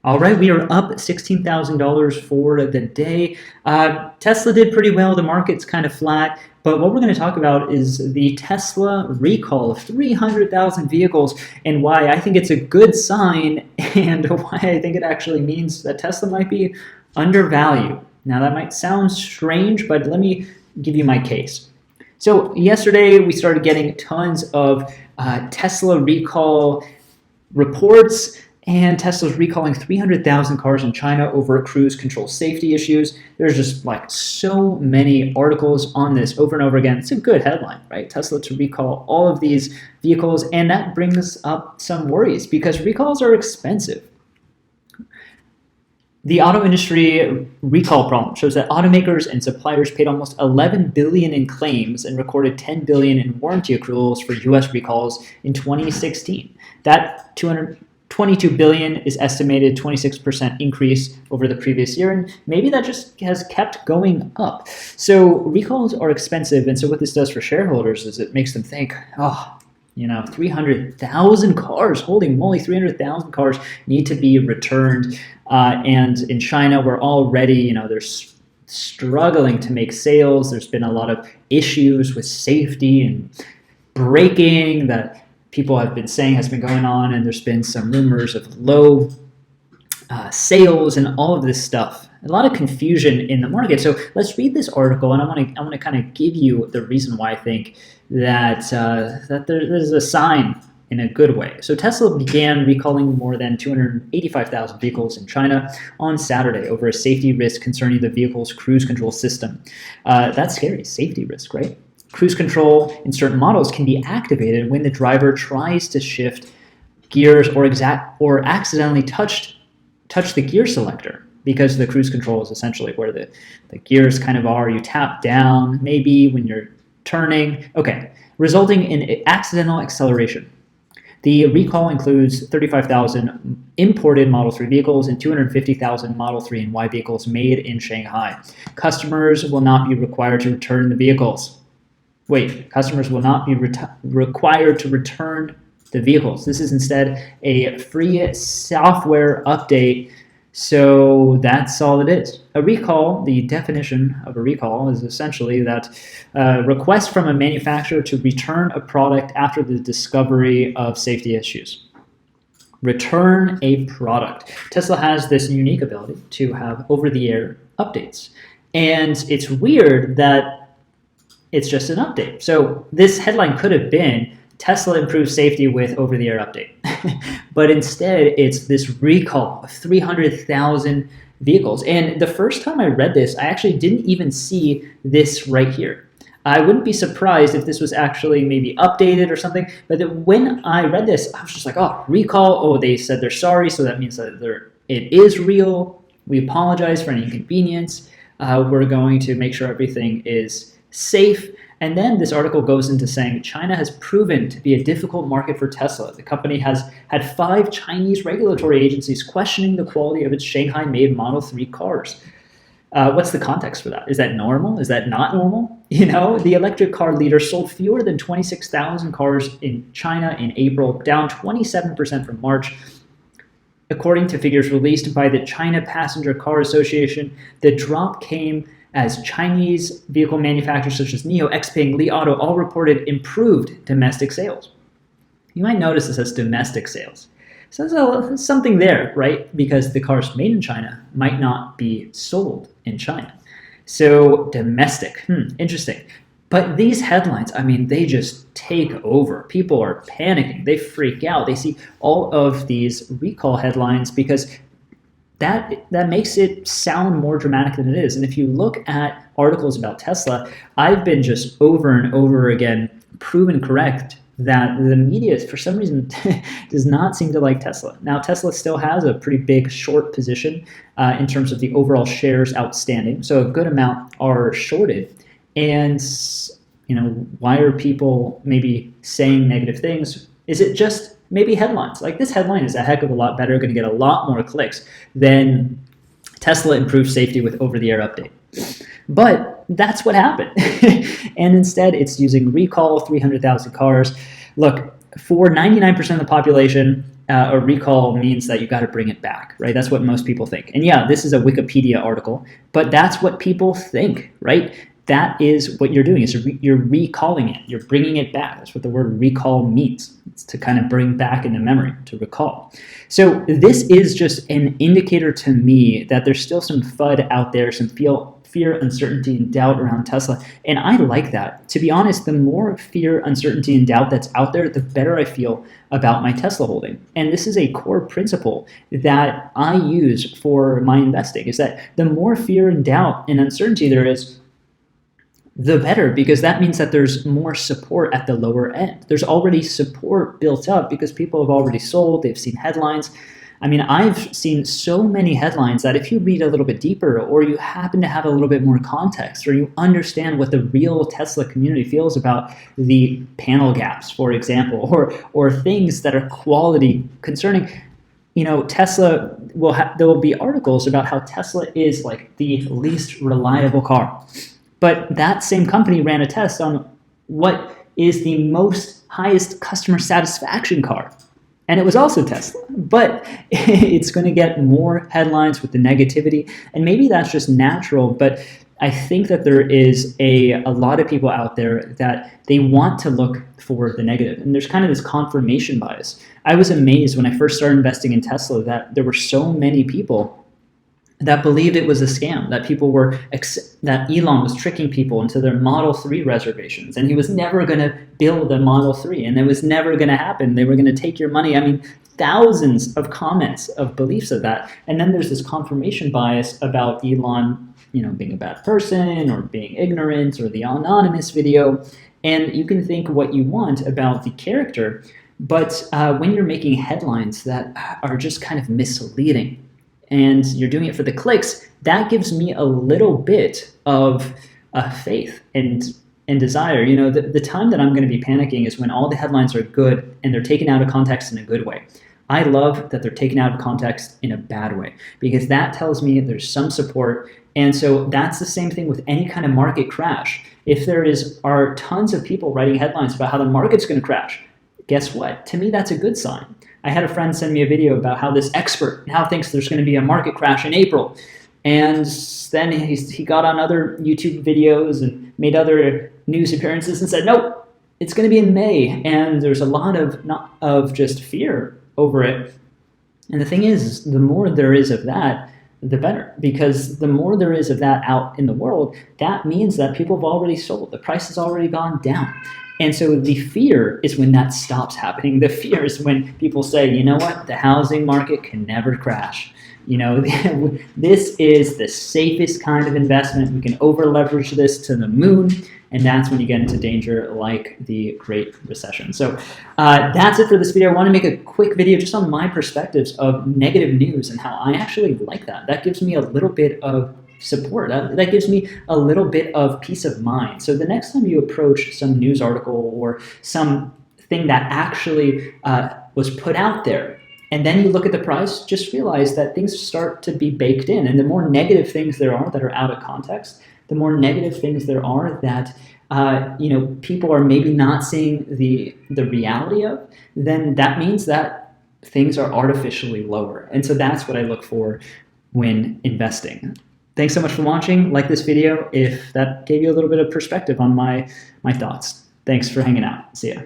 All right, we are up $16,000 for the day. Tesla did pretty well. The market's kind of flat. But what we're going to talk about is the Tesla recall of 300,000 vehicles and why I think it's a good sign and why I think it actually means that Tesla might be undervalued. Now, that might sound strange, but let me give you my case. So yesterday, we started getting tons of Tesla recall reports, and Tesla's recalling 300,000 cars in China over cruise control safety issues. There's just like so many articles on this over and over again. It's a good headline, right? Tesla to recall all of these vehicles, and that brings up some worries because recalls are expensive. The auto industry recall problem shows that automakers and suppliers paid almost $11 billion in claims and recorded $10 billion in warranty accruals for U.S. recalls in 2016. That $222 billion is estimated 26% increase over the previous year, and maybe that just has kept going up. So recalls are expensive, and so what this does for shareholders is it makes them think, 300,000 cars, holy moly, 300,000 cars need to be returned. And in China, we're already, they're struggling to make sales. There's been a lot of issues with safety and braking that people have been saying has been going on, and there's been some rumors of low sales and all of this stuff. A lot of confusion in the market. So let's read this article, and I want to kind of give you the reason why I think that there's a sign in a good way. So Tesla began recalling more than 285,000 vehicles in China on Saturday over a safety risk concerning the vehicle's cruise control system. That's scary, safety risk, right? Cruise control in certain models can be activated when the driver tries to shift gears or accidentally touch the gear selector, because the cruise control is essentially where the gears kind of are. You tap down maybe when you're turning, resulting in accidental acceleration. The recall includes 35,000 imported Model 3 vehicles and 250,000 Model 3 and Y vehicles made in Shanghai. Customers will not be required to return the vehicles. Customers will not be required to return the vehicles. This is instead a free software update. So that's all it is. A recall, the definition of a recall is essentially that request from a manufacturer to return a product after the discovery of safety issues. Return a product. Tesla has this unique ability to have over-the-air updates. And it's weird that it's just an update. So this headline could have been Tesla improves safety with over-the-air update. But instead, it's this recall of 300,000 vehicles. And the first time I read this, I actually didn't even see this right here. I wouldn't be surprised if this was actually maybe updated or something. But when I read this, I was just like, recall. They said they're sorry, so that means that it is real. We apologize for any inconvenience. We're going to make sure everything is safe. And then this article goes into saying China has proven to be a difficult market for Tesla. The company has had 5 Chinese regulatory agencies questioning the quality of its Shanghai-made Model 3 cars. What's the context for that? Is that normal? Is that not normal? The electric car leader sold fewer than 26,000 cars in China in April, down 27% from March. According to figures released by the China Passenger Car Association, the drop came as Chinese vehicle manufacturers such as NIO, XPeng, Li Auto all reported improved domestic sales. You might notice this as domestic sales. So there's something there, right? Because the cars made in China might not be sold in China. So domestic, interesting. But these headlines, they just take over. People are panicking. They freak out. They see all of these recall headlines because that makes it sound more dramatic than it is. And if you look at articles about Tesla, I've been just over and over again proven correct that the media, for some reason, does not seem to like Tesla. Now, Tesla still has a pretty big short position in terms of the overall shares outstanding. So a good amount are shorted. And, why are people maybe saying negative things? Is it just maybe headlines? Like, this headline is a heck of a lot better, going to get a lot more clicks than Tesla improves safety with over-the-air update. But that's what happened. And instead, it's using recall 300,000 cars. Look, for 99% of the population, a recall means that you got to bring it back, right? That's what most people think. And yeah, this is a Wikipedia article, but that's what people think, right? That is what you're doing, is you're recalling it. You're bringing it back. That's what the word recall means. It's to kind of bring back into memory, to recall. So this is just an indicator to me that there's still some FUD out there, some fear, uncertainty, and doubt around Tesla. And I like that. To be honest, the more fear, uncertainty, and doubt that's out there, the better I feel about my Tesla holding. And this is a core principle that I use for my investing, is that the more fear and doubt and uncertainty there is, the better, because that means that there's more support at the lower end. There's already support built up because people have already sold, they've seen headlines. I mean, I've seen so many headlines that if you read a little bit deeper, or you happen to have a little bit more context, or you understand what the real Tesla community feels about the panel gaps, for example, or things that are quality concerning, Tesla there will be articles about how Tesla is like the least reliable car. But that same company ran a test on what is the most highest customer satisfaction car. And it was also Tesla. But it's going to get more headlines with the negativity. And maybe that's just natural. But I think that there is a lot of people out there that they want to look for the negative. And there's kind of this confirmation bias. I was amazed when I first started investing in Tesla that there were so many people that believed it was a scam, that Elon was tricking people into their Model 3 reservations, and he was never going to build a Model 3, and it was never going to happen. They were going to take your money. I mean, thousands of comments of beliefs of that. And then there's this confirmation bias about Elon, being a bad person or being ignorant, or the anonymous video. And you can think what you want about the character, but when you're making headlines that are just kind of misleading, and you're doing it for the clicks, that gives me a little bit of faith and desire. The time that I'm going to be panicking is when all the headlines are good and they're taken out of context in a good way. I love that they're taken out of context in a bad way, because that tells me there's some support. And so that's the same thing with any kind of market crash. If there are tons of people writing headlines about how the market's going to crash, guess what? To me, that's a good sign. I had a friend send me a video about how this expert now thinks there's going to be a market crash in April. And then he got on other YouTube videos and made other news appearances and said, nope, it's going to be in May. And there's a lot of just fear over it. And the thing is, the more there is of that, the better. Because the more there is of that out in the world, that means that people have already sold. The price has already gone down. And so the fear is when that stops happening. The fear is when people say, you know what, the housing market can never crash. This is the safest kind of investment. We can over leverage this to the moon. And that's when you get into danger like the Great Recession. So that's it for this video. I want to make a quick video just on my perspectives of negative news and how I actually like that. That gives me a little bit of support. That gives me a little bit of peace of mind. So the next time you approach some news article or something that actually was put out there, and then you look at the price, just realize that things start to be baked in. And the more negative things there are that are out of context, the more negative things there are that people are maybe not seeing the reality of, then that means that things are artificially lower. And so that's what I look for when investing. Thanks so much for watching. Like this video if that gave you a little bit of perspective on my thoughts. Thanks for hanging out. See ya.